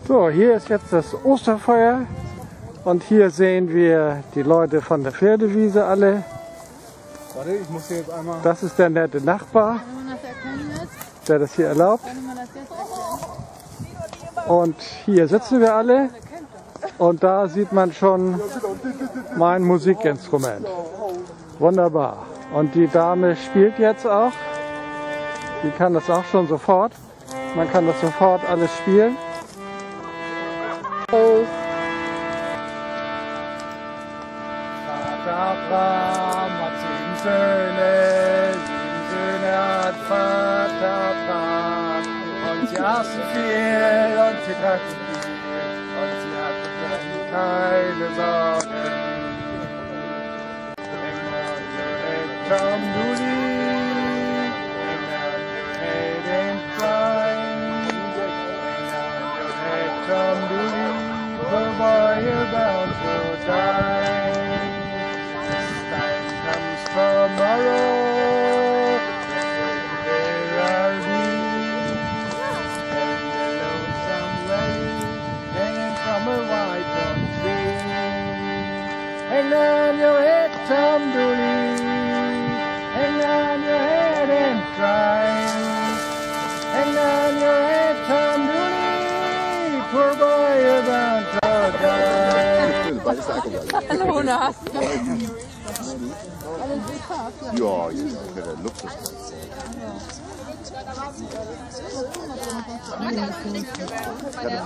So, hier ist jetzt das Osterfeuer und hier sehen wir die Leute von der Pferdewiese alle. Warte, ich muss hier jetzt einmal. Das ist der nette Nachbar, der das hier erlaubt. Und hier sitzen wir alle und da sieht man schon mein Musikinstrument. Wunderbar. Und die Dame spielt jetzt auch. Die kann das auch schon sofort. Man kann das sofort alles spielen. Oh. Vater Abraham hat 7 Söhne, 7 Söhne hat Vater Abraham. Und sie aßen viel und sie tranken viel und sie hatten keine Sorgen. Come Julie, hang down your head and cry. Hang down your head, come Julie, poor boy, you're bound to die. This time comes tomorrow, there are these, and the lonesome lady hanging from a white plum tree. Hang down your head, Tom Dooley. Hang down your head and cry. Hang down your head, Tom Dooley. Poor boy, you're bound to die. Hallo, na? Ja, der Luxus. Ja,